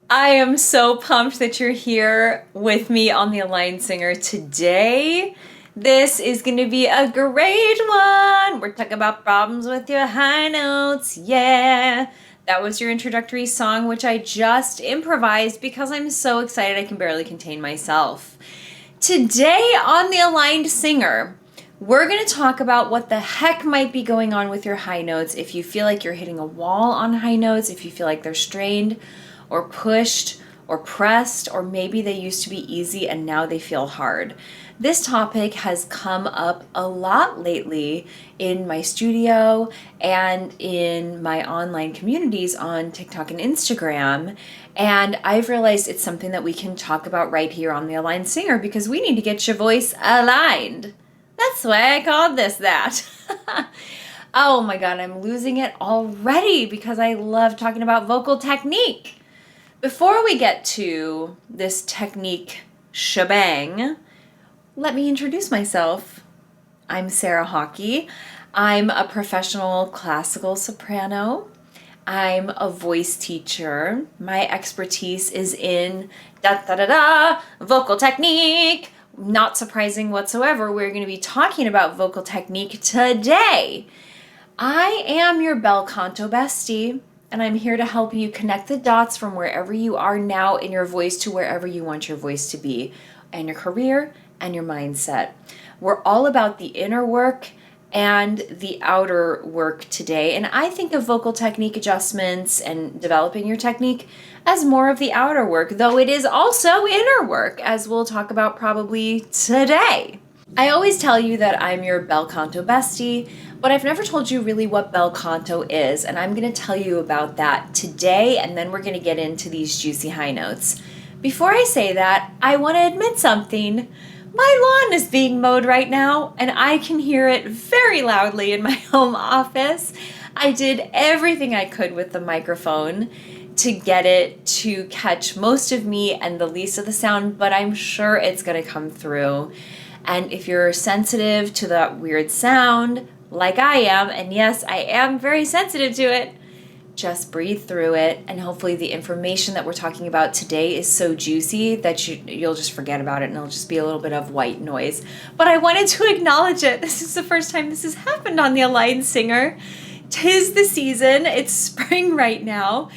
I am so pumped that you're here with me on the Aligned Singer today. This is going to be a great one. We're talking about problems with your high notes. Yeah. That was your introductory song, which I just improvised because I'm so excited I can barely contain myself. Today on the Aligned Singer, we're going to talk about what the heck might be going on with your high notes if you feel like you're hitting a wall on high notes, if you feel like they're strained or pushed or pressed, or maybe they used to be easy and now they feel hard. This topic has come up a lot lately in my studio and in my online communities on TikTok and Instagram. And I've realized it's something that we can talk about right here on the Aligned Singer because we need to get your voice aligned. That's why I called this that. Oh my God, I'm losing it already because I love talking about vocal technique. Before we get to this technique shebang, let me introduce myself. I'm Sarah Hockey. I'm a professional classical soprano. I'm a voice teacher. My expertise is in vocal technique. Not surprising whatsoever, we're going to be talking about vocal technique today. I am your bel canto bestie, and I'm here to help you connect the dots from wherever you are now in your voice to wherever you want your voice to be, and your career and your mindset. We're all about the inner work and the outer work today, and I think of vocal technique adjustments and developing your technique as more of the outer work, though it is also inner work, as we'll talk about probably today. I always tell you that I'm your bel canto bestie, but I've never told you really what bel canto is, and I'm going to tell you about that today, and then we're going to get into these juicy high notes. Before I say that, I want to admit something. My lawn is being mowed right now, and I can hear it very loudly in my home office. I did everything I could with the microphone to get it to catch most of me and the least of the sound, but I'm sure it's going to come through. And if you're sensitive to that weird sound, like I am, and yes, I am very sensitive to it, just breathe through it, and hopefully the information that we're talking about today is so juicy that you'll just forget about it and it'll just be a little bit of white noise. But I wanted to acknowledge it. This is the first time this has happened on the Aligned Singer. 'Tis the season. It's spring right now.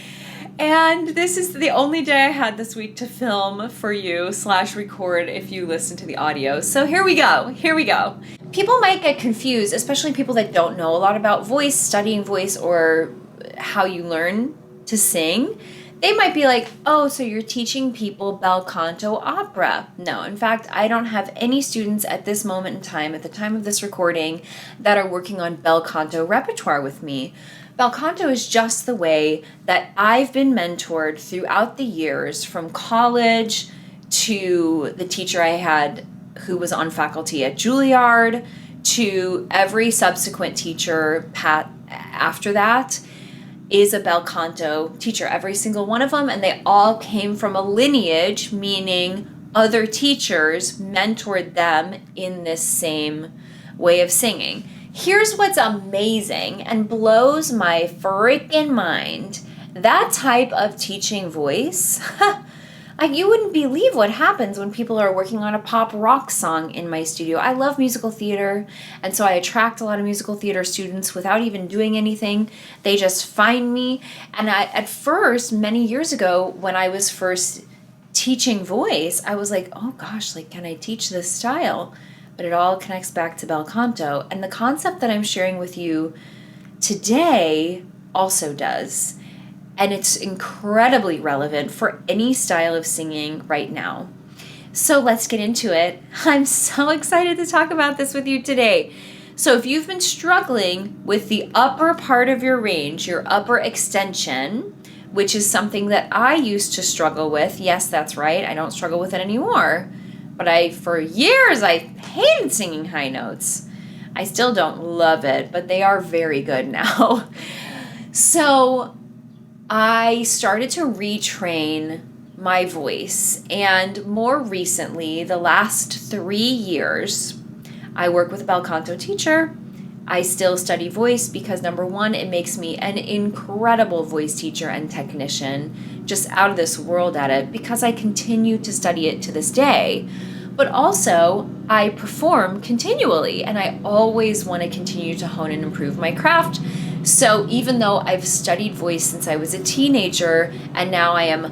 And this is the only day I had this week to film for you / record if you listen to the audio. So here we go. People might get confused, especially people that don't know a lot about voice, studying voice, or how you learn to sing. They might be like, oh, so you're teaching people bel canto opera. No, in fact, I don't have any students at this moment in time, at the time of this recording, that are working on bel canto repertoire with me. Bel canto is just the way that I've been mentored throughout the years, from college to the teacher I had who was on faculty at Juilliard to every subsequent teacher after that is a bel canto teacher, every single one of them, and they all came from a lineage, meaning other teachers mentored them in this same way of singing. Here's what's amazing and blows my freaking mind. That type of teaching voice, you wouldn't believe what happens when people are working on a pop rock song in my studio. I love musical theater, and so I attract a lot of musical theater students without even doing anything. They just find me. And at first, many years ago, when I was first teaching voice, I was like, oh gosh, can I teach this style? But it all connects back to bel canto. And the concept that I'm sharing with you today also does. And it's incredibly relevant for any style of singing right now. So let's get into it. I'm so excited to talk about this with you today. So if you've been struggling with the upper part of your range, your upper extension, which is something that I used to struggle with, yes, that's right, I don't struggle with it anymore. But for years, I hated singing high notes. I still don't love it, but they are very good now. So I started to retrain my voice, and more recently, the last 3 years, I work with a bel canto teacher. I still study voice because, number one, it makes me an incredible voice teacher and technician. just out of this world at it because I continue to study it to this day. But also, I perform continually, and I always want to continue to hone and improve my craft. So even though I've studied voice since I was a teenager, and now I am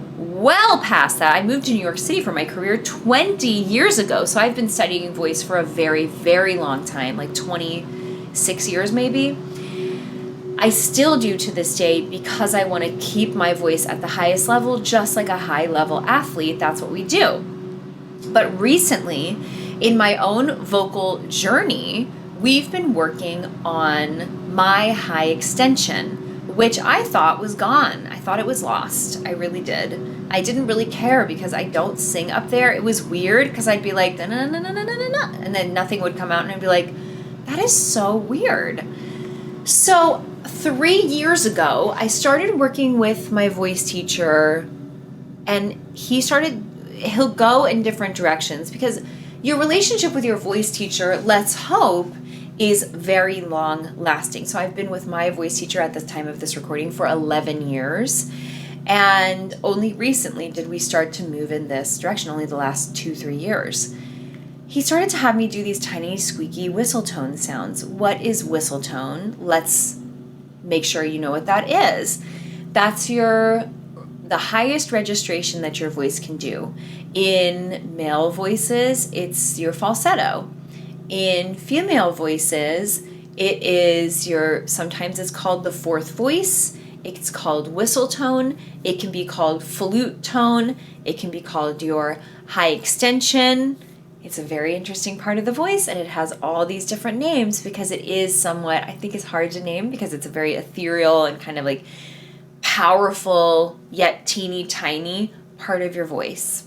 well past that, I moved to New York City for my career 20 years ago. So I've been studying voice for a very, very long time, like 26 years maybe. I still do to this day because I want to keep my voice at the highest level, just like a high level athlete. That's what we do. But recently, in my own vocal journey, we've been working on my high extension, which I thought was gone. I thought it was lost. I really did. I didn't really care because I don't sing up there. It was weird because I'd be like, na na na na na na na, and then nothing would come out, and I'd be like, that is so weird. So 3 years ago, I started working with my voice teacher, and he'll go in different directions because your relationship with your voice teacher, let's hope, is very long lasting. So I've been with my voice teacher at the time of this recording for 11 years. And only recently did we start to move in this direction, only the last 2-3 years. He started to have me do these tiny squeaky whistle tone sounds. What is whistle tone? Let's make sure you know what that is. That's the highest registration that your voice can do. In male voices, it's your falsetto. In female voices, it is sometimes it's called the fourth voice. It's called whistle tone. It can be called flute tone. It can be called your high extension. It's a very interesting part of the voice, and it has all these different names because it is somewhat, I think it's hard to name because it's a very ethereal and kind of like powerful yet teeny tiny part of your voice.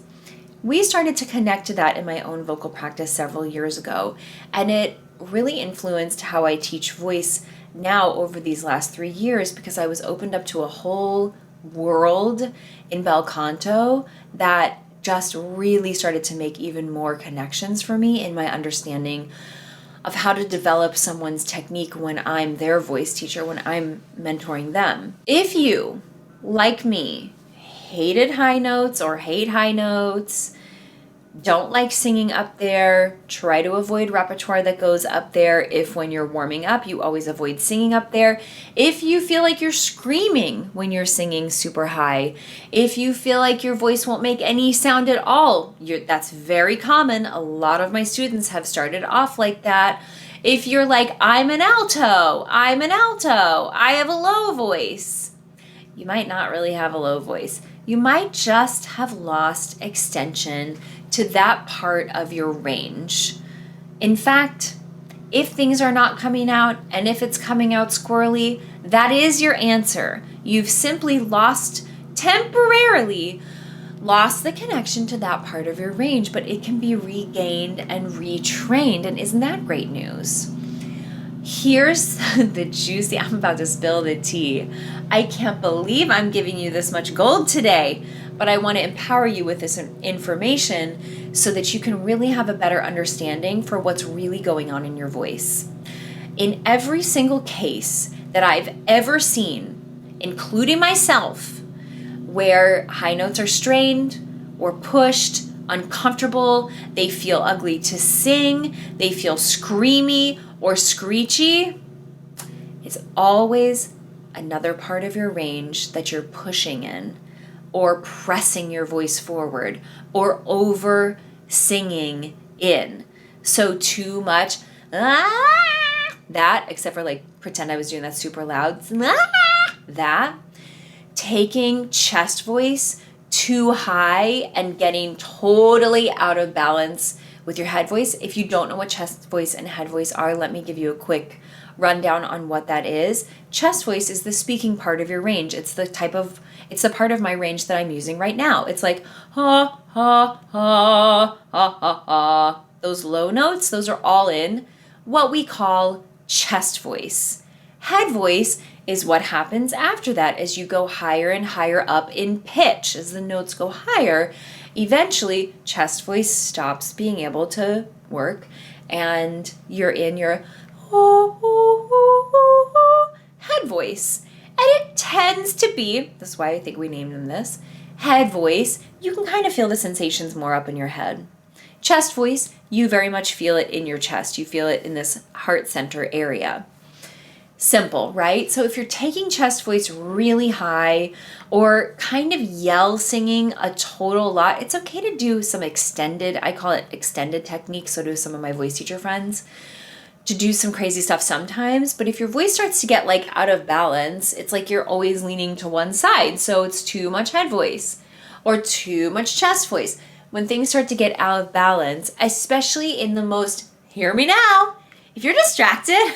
We started to connect to that in my own vocal practice several years ago, and it really influenced how I teach voice now over these last 3 years because I was opened up to a whole world in bel canto that just really started to make even more connections for me in my understanding of how to develop someone's technique when I'm their voice teacher, when I'm mentoring them. If you, like me, hated high notes or hate high notes, don't like singing up there, try to avoid repertoire that goes up there. If when you're warming up, you always avoid singing up there. If you feel like you're screaming when you're singing super high, if you feel like your voice won't make any sound at all, that's very common. A lot of my students have started off like that. If you're like, I'm an alto, I have a low voice. You might not really have a low voice. You might just have lost extension to that part of your range. In fact, if things are not coming out and if it's coming out squirrely, that is your answer. You've simply temporarily lost the connection to that part of your range, but it can be regained and retrained. And isn't that great news? Here's the juicy, I'm about to spill the tea. I can't believe I'm giving you this much gold today, but I want to empower you with this information so that you can really have a better understanding for what's really going on in your voice. In every single case that I've ever seen, including myself, where high notes are strained or pushed, uncomfortable, they feel ugly to sing, they feel screamy or screechy, it's always another part of your range that you're pushing in or pressing your voice forward or over singing in. So too much, that, except for like pretend I was doing that super loud, that, taking chest voice too high and getting totally out of balance with your head voice. If you don't know what chest voice and head voice are, let me give you a quick rundown on what that is. Chest voice is the speaking part of your range. It's the part of my range that I'm using right now. It's like ha ha ha ha ha ha. Those low notes, those are all in what we call chest voice. Head voice is what happens after that as you go higher and higher up in pitch. As the notes go higher, eventually chest voice stops being able to work and you're in your head voice. And it tends to be, that's why I think we named them this, Head voice, you can kind of feel the sensations more up in your head. Chest voice, you very much feel it in your chest. You feel it in this heart center area. Simple, right? So if you're taking chest voice really high or kind of yell singing a total lot, it's okay to do some extended, I call it extended techniques, so do some of my voice teacher friends, to do some crazy stuff sometimes. But if your voice starts to get like out of balance, it's like you're always leaning to one side. So it's too much head voice or too much chest voice. When things start to get out of balance, especially in the most, hear me now, if you're distracted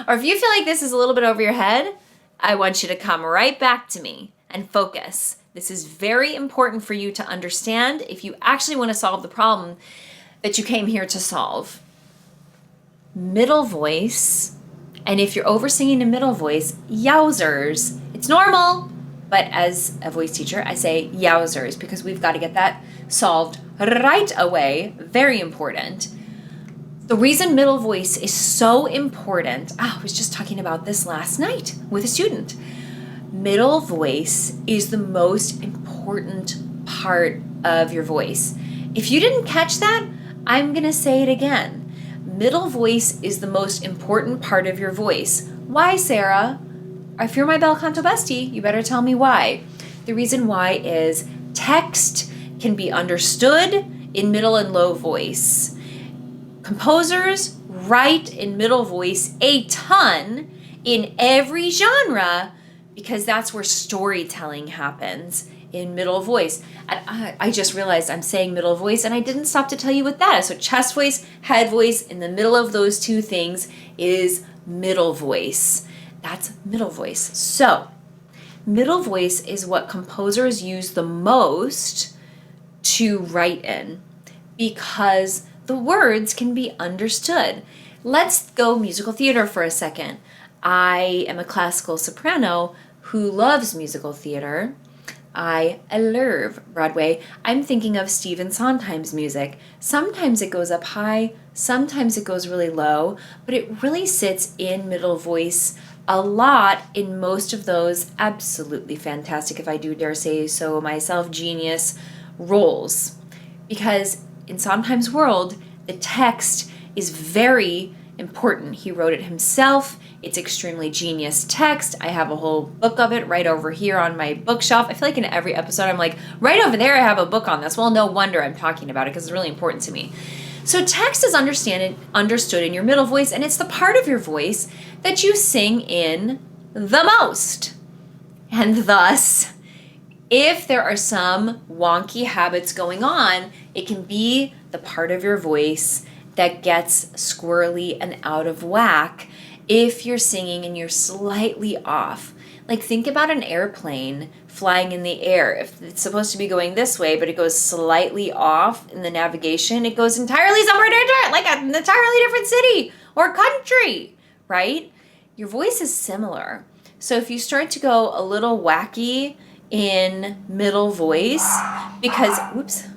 or if you feel like this is a little bit over your head, I want you to come right back to me and focus. This is very important for you to understand if you actually want to solve the problem that you came here to solve. Middle voice, and if you're over singing in middle voice, yowzers. It's normal, but as a voice teacher, I say yowzers because we've got to get that solved right away. Very important. The reason middle voice is so important, I was just talking about this last night with a student. Middle voice is the most important part of your voice. If you didn't catch that, I'm going to say it again. Middle voice is the most important part of your voice. Why, Sarah? If you're my bel canto bestie, you better tell me why. The reason why is text can be understood in middle and low voice. Composers write in middle voice a ton in every genre because that's where storytelling happens, in middle voice. And I just realized I'm saying middle voice and I didn't stop to tell you what that is. So chest voice, head voice, in the middle of those two things is middle voice. That's middle voice. So middle voice is what composers use the most to write in because the words can be understood. Let's go musical theater for a second. I am a classical soprano who loves musical theater. I love Broadway. I'm thinking of Stephen Sondheim's music. Sometimes it goes up high, sometimes it goes really low, but it really sits in middle voice a lot in most of those absolutely fantastic, if I do dare say so myself, genius roles. Because in Sondheim's world, the text is very important. He wrote it himself. It's extremely genius text. I have a whole book of it right over here on my bookshelf. I feel like in every episode I'm like, right over there I have a book on this. Well, no wonder I'm talking about it because it's really important to me. So text is understood in your middle voice, and it's the part of your voice that you sing in the most. And thus, if there are some wonky habits going on, it can be the part of your voice that gets squirrely and out of whack if you're singing and you're slightly off. Like think about an airplane flying in the air. If it's supposed to be going this way, but it goes slightly off in the navigation, it goes entirely somewhere different, like an entirely different city or country, right? Your voice is similar. So if you start to go a little wacky in middle voice, because, whoops.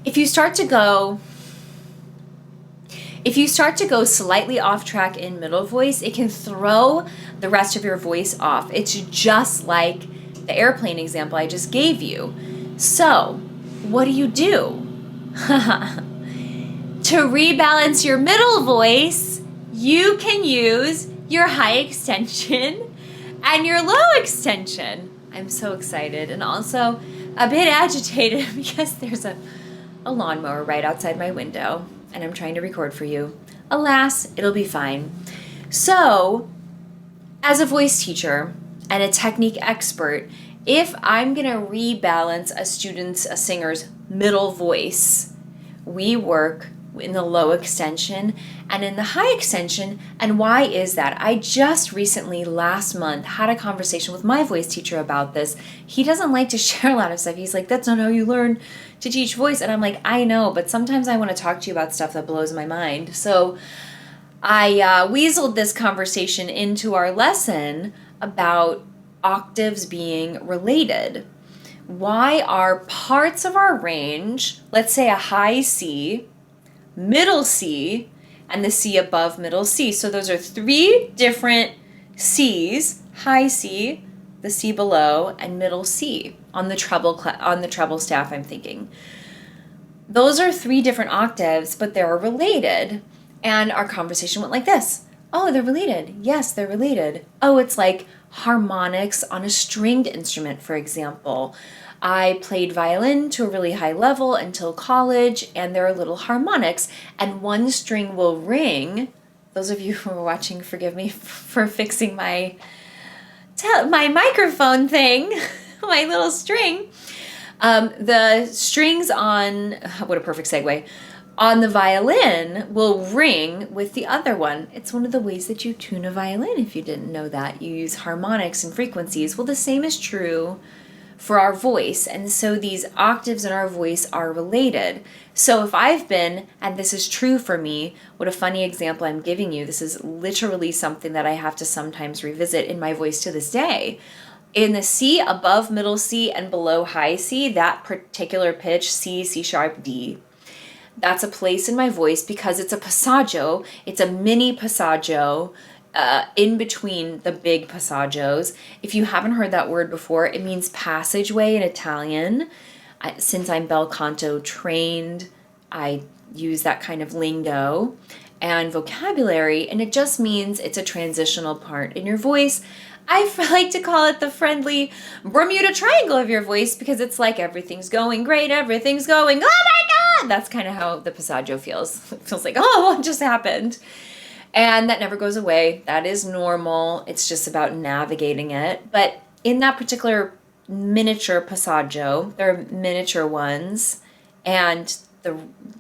If you start to go slightly off track in middle voice, it can throw the rest of your voice off. It's just like the airplane example I just gave you. So, what do? To rebalance your middle voice, you can use your high extension and your low extension. I'm so excited and also a bit agitated because there's a lawnmower right outside my window and I'm trying to record for you. Alas, it'll be fine. So, as a voice teacher and a technique expert, if I'm going to rebalance a singer's middle voice, we work in the low extension and in the high extension. And why is that? I just recently, last month, had a conversation with my voice teacher about this. He doesn't like to share a lot of stuff. He's like, that's not how you learn to teach voice. And I'm like, I know, but sometimes I want to talk to you about stuff that blows my mind. So I weaseled this conversation into our lesson about octaves being related. Why are parts of our range, let's say a high C, middle C, and the C above middle C. So those are three different Cs, high C, the C below, and middle C on the treble staff, I'm thinking. Those are three different octaves, but they're related. And our conversation went like this. Oh, they're related. Yes, they're related. Oh, it's like harmonics on a stringed instrument, for example. I played violin to a really high level until college, and there are little harmonics, and one string will ring. Those of you who are watching, forgive me for fixing my microphone thing, my little string. The strings on, what a perfect segue, on the violin will ring with the other one. It's one of the ways that you tune a violin, if you didn't know that. You use harmonics and frequencies. Well, the same is true for our voice. And so these octaves in our voice are related. So if I've been, and this is true for me, what a funny example I'm giving you. This is literally something that I have to sometimes revisit in my voice to this day. In the C above middle C and below high C, that particular pitch, C, C sharp, D, that's a place in my voice because it's a passaggio. It's a mini passaggio in between the big passaggios. If you haven't heard that word before, it means passageway in Italian. Since I'm bel canto trained, I use that kind of lingo and vocabulary, and it just means it's a transitional part in your voice. I like to call it the friendly Bermuda Triangle of your voice because it's like everything's going great, everything's going, oh my God! That's kind of how the passaggio feels. It feels like, oh, what just happened? And that never goes away. That is normal. It's just about navigating it. But in that particular miniature passaggio, there are miniature ones and the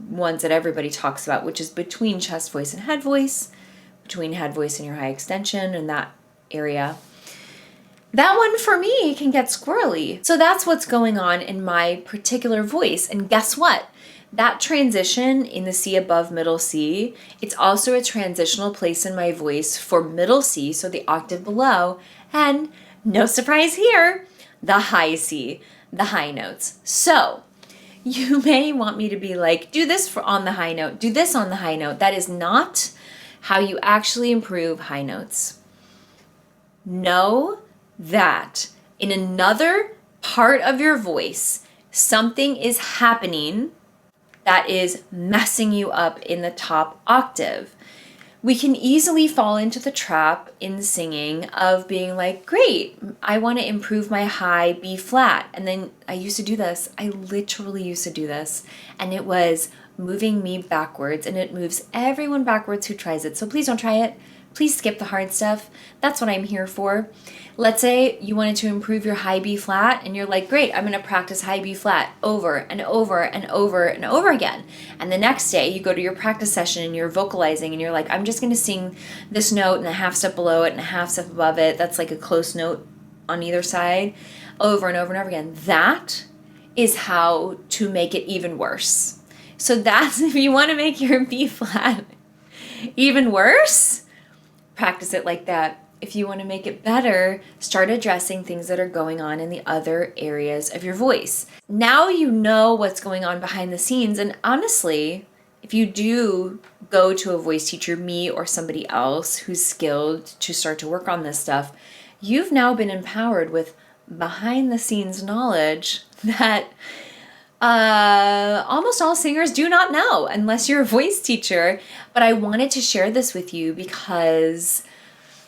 ones that everybody talks about, which is between chest voice and head voice, between head voice and your high extension and that area. That one for me can get squirrely. So that's what's going on in my particular voice. And guess what? That transition in the C above middle C, it's also a transitional place in my voice for middle C, so the octave below, and no surprise here, the high C, the high notes. So you may want me to be like, do this on the high note, do this on the high note. That is not how you actually improve high notes. Know that in another part of your voice, something is happening that is messing you up in the top octave. We can easily fall into the trap in singing of being like, great, I want to improve my high B flat. And then I used to do this. I literally used to do this. And it was moving me backwards, and it moves everyone backwards who tries it. So please don't try it. Please skip the hard stuff. That's what I'm here for. Let's say you wanted to improve your high B flat and you're like, great, I'm going to practice high B flat over and over and over and over again. And the next day you go to your practice session and you're vocalizing and you're like, I'm just going to sing this note and a half step below it and a half step above it. That's like a close note on either side over and over and over again. That is how to make it even worse. So that's if you want to make your B flat even worse, practice it like that. If you want to make it better, start addressing things that are going on in the other areas of your voice. Now you know what's going on behind the scenes. And honestly, if you do go to a voice teacher, me or somebody else who's skilled to start to work on this stuff, you've now been empowered with behind the scenes knowledge that almost all singers do not know unless you're a voice teacher. But I wanted to share this with you because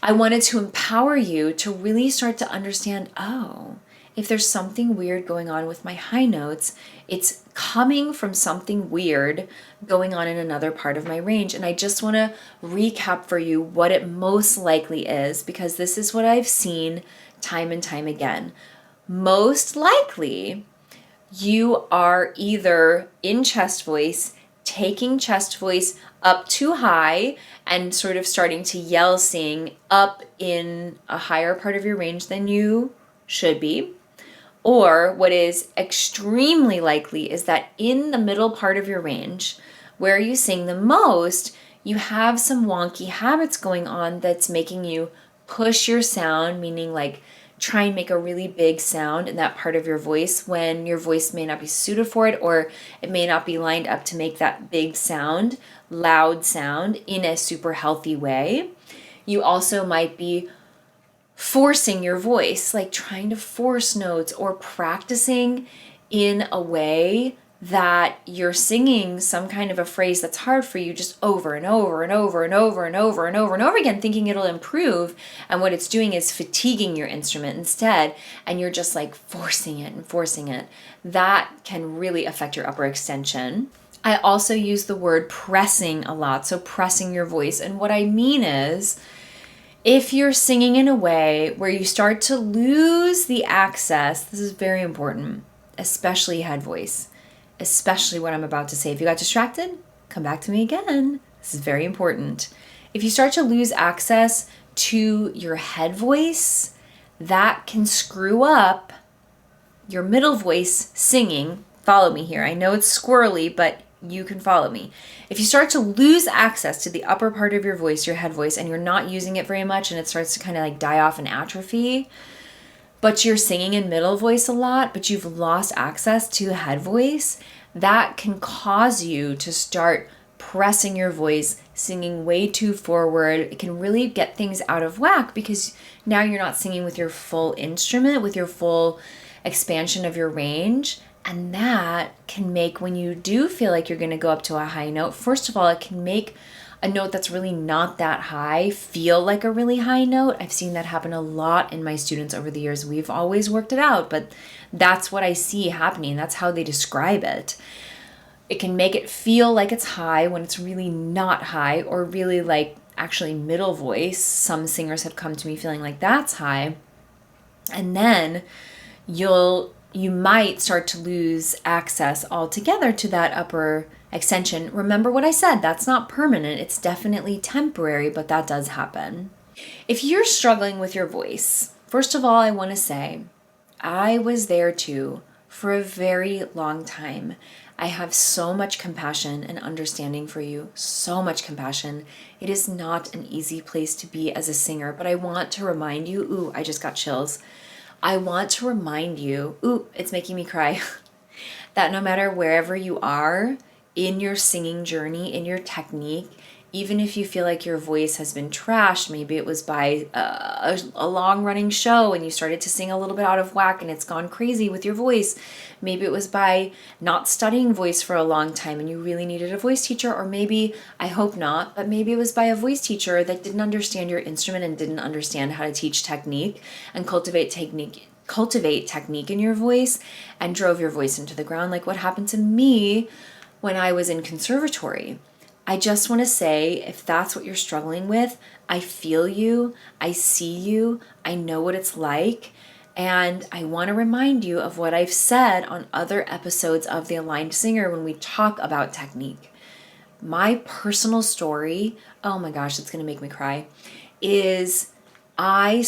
I wanted to empower you to really start to understand, oh, if there's something weird going on with my high notes, it's coming from something weird going on in another part of my range. And I just want to recap for you what it most likely is, because this is what I've seen time and time again. Most likely, you are either in chest voice taking chest voice up too high and sort of starting to yell sing up in a higher part of your range than you should be. Or what is extremely likely is that in the middle part of your range, where you sing the most, you have some wonky habits going on that's making you push your sound, meaning like try and make a really big sound in that part of your voice when your voice may not be suited for it, or it may not be lined up to make that big sound, loud sound in a super healthy way. You also might be forcing your voice, like trying to force notes or practicing in a way that you're singing some kind of a phrase that's hard for you just over and over and over and over and over and over and over again, thinking it'll improve. And what it's doing is fatiguing your instrument instead. And you're just like forcing it and forcing it. That can really affect your upper extension. I also use the word pressing a lot. So pressing your voice. And what I mean is, if you're singing in a way where you start to lose the access, this is very important, especially head voice, especially what I'm about to say. If you got distracted, come back to me again. This is very important. If you start to lose access to your head voice, that can screw up your middle voice singing. Follow me here. I know it's squirrely, but you can follow me. If you start to lose access to the upper part of your voice, your head voice, and you're not using it very much and it starts to kind of like die off and atrophy, but you're singing in middle voice a lot, but you've lost access to the head voice, that can cause you to start pressing your voice, singing way too forward. It can really get things out of whack because now you're not singing with your full instrument, with your full expansion of your range. And that can make, when you do feel like you're going to go up to a high note, first of all, it can make a note that's really not that high feel like a really high note. I've seen that happen a lot in my students over the years. We've always worked it out, but that's what I see happening. That's how they describe it. It can make it feel like it's high when it's really not high, or really like actually middle voice. Some singers have come to me feeling like that's high. And then you might start to lose access altogether to that upper extension. Remember what I said, that's not permanent. It's definitely temporary, but that does happen. If you're struggling with your voice, first of all, I want to say, I was there too for a very long time. I have so much compassion and understanding for you, so much compassion. It is not an easy place to be as a singer, but I want to remind you, ooh, I just got chills. I want to remind you, ooh, it's making me cry, that no matter wherever you are in your singing journey, in your technique, even if you feel like your voice has been trashed, maybe it was by a long-running show and you started to sing a little bit out of whack and it's gone crazy with your voice. Maybe it was by not studying voice for a long time and you really needed a voice teacher, or maybe, I hope not, but maybe it was by a voice teacher that didn't understand your instrument and didn't understand how to teach technique and cultivate technique in your voice and drove your voice into the ground, like what happened to me when I was in conservatory. I just want to say, if that's what you're struggling with, I feel you, I see you, I know what it's like, and I want to remind you of what I've said on other episodes of The Aligned Singer when we talk about technique. My personal story, oh my gosh, it's going to make me cry, is my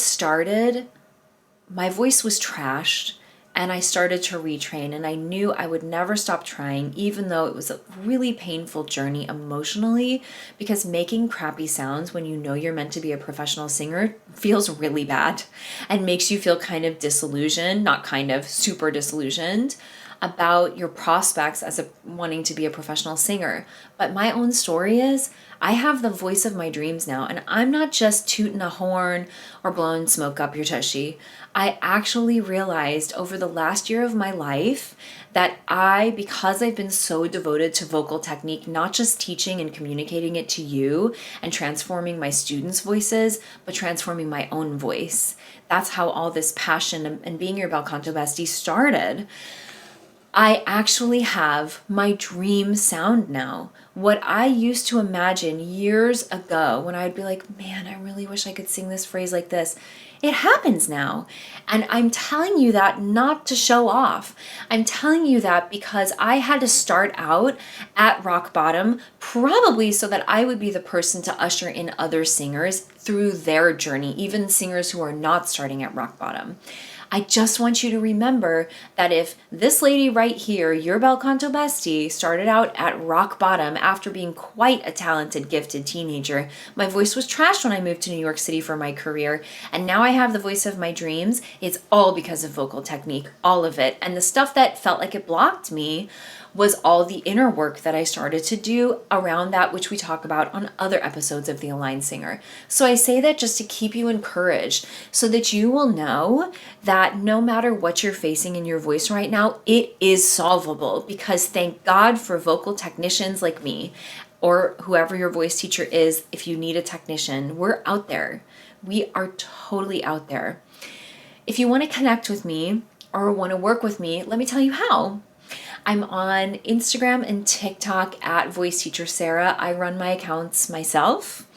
voice was trashed, and I started to retrain, and I knew I would never stop trying, even though it was a really painful journey emotionally, because making crappy sounds when you know you're meant to be a professional singer feels really bad and makes you feel kind of disillusioned, not kind of, super disillusioned about your prospects as wanting to be a professional singer. But my own story is, I have the voice of my dreams now, and I'm not just tooting a horn or blowing smoke up your tushy. I actually realized over the last year of my life that because I've been so devoted to vocal technique, not just teaching and communicating it to you and transforming my students' voices, but transforming my own voice. That's how all this passion and being your bel canto bestie started. I actually have my dream sound now. What I used to imagine years ago when I'd be like, man, I really wish I could sing this phrase like this. It happens now. And I'm telling you that not to show off. I'm telling you that because I had to start out at rock bottom, probably so that I would be the person to usher in other singers through their journey, even singers who are not starting at rock bottom. I just want you to remember that if this lady right here, your bel canto bestie, started out at rock bottom after being quite a talented, gifted teenager, my voice was trashed when I moved to New York City for my career, and now I have the voice of my dreams. It's all because of vocal technique, all of it. And the stuff that felt like it blocked me was all the inner work that I started to do around that, which we talk about on other episodes of The Aligned Singer. So I say that just to keep you encouraged so that you will know that no matter what you're facing in your voice right now, it is solvable, because thank God for vocal technicians like me, or whoever your voice teacher is. If you need a technician, we're out there. We are totally out there. If you want to connect with me or want to work with me, let me tell you how. I'm on Instagram and TikTok at Voice Teacher Sarah. I run my accounts myself.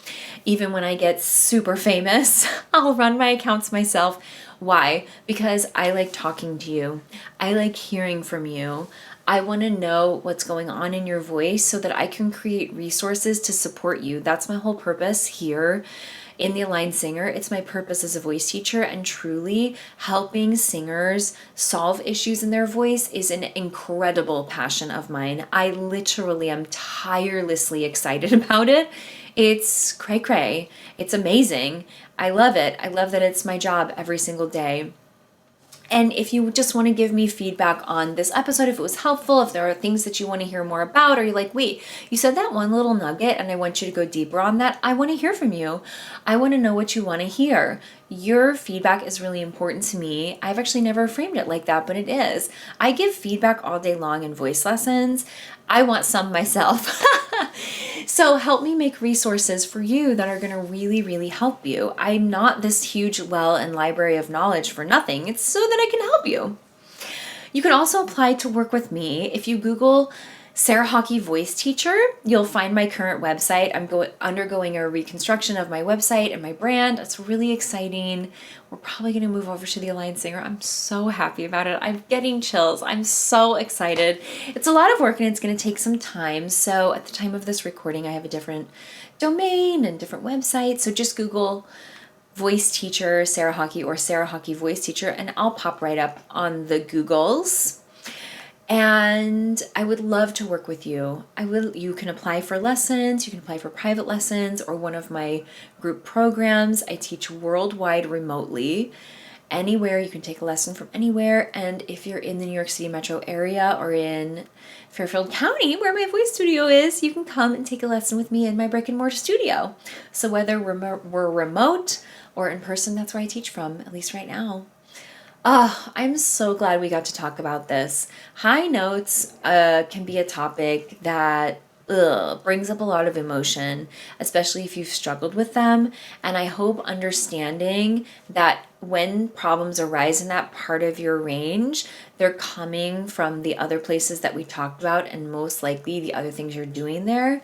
Even when I get super famous, I'll run my accounts myself. Why? Because I like talking to you. I like hearing from you. I want to know what's going on in your voice so that I can create resources to support you. That's my whole purpose here in The Aligned Singer. It's my purpose as a voice teacher, and truly helping singers solve issues in their voice is an incredible passion of mine. I literally am tirelessly excited about it. It's cray cray. It's amazing. I love it. I love that it's my job every single day. And if you just want to give me feedback on this episode, if it was helpful, if there are things that you want to hear more about, or you're like, wait, you said that one little nugget and I want you to go deeper on that, I want to hear from you. I want to know what you want to hear. Your feedback is really important to me. I've actually never framed it like that, but it is. I give feedback all day long in voice lessons. I want some myself. So help me make resources for you that are going to really, really help you. I'm not this huge well and library of knowledge for nothing. It's so that I can help you. You can also apply to work with me. If you Google Sarah Hockey Voice Teacher, you'll find my current website. I'm undergoing a reconstruction of my website and my brand. It's really exciting. We're probably going to move over to The Aligned Singer. I'm so happy about it. I'm getting chills. I'm so excited. It's a lot of work and it's going to take some time. So at the time of this recording, I have a different domain and different website. So just Google Voice Teacher Sarah Hockey or Sarah Hockey Voice Teacher, and I'll pop right up on the Googles. And I would love to work with you. You can apply for lessons, you can apply for private lessons or one of my group programs. I teach worldwide remotely. Anywhere, you can take a lesson from anywhere. And if you're in the New York City metro area or in Fairfield County, where my voice studio is, you can come and take a lesson with me in my brick and mortar studio. So whether we're remote or in person, that's where I teach from, at least right now. I'm so glad we got to talk about this. High notes can be a topic that brings up a lot of emotion, especially if you've struggled with them. And I hope understanding that when problems arise in that part of your range, they're coming from the other places that we talked about and most likely the other things you're doing there.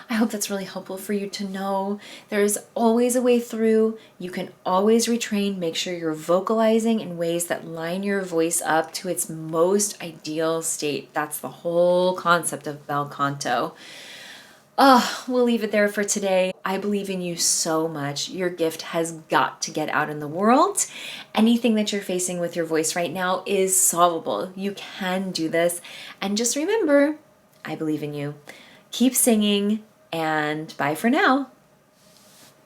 I hope that's really helpful for you to know. There's always a way through. You can always retrain. Make sure you're vocalizing in ways that line your voice up to its most ideal state. That's the whole concept of bel canto. We'll leave it there for today. I believe in you so much. Your gift has got to get out in the world. Anything that you're facing with your voice right now is solvable. You can do this. And just remember, I believe in you. Keep singing, and bye for now.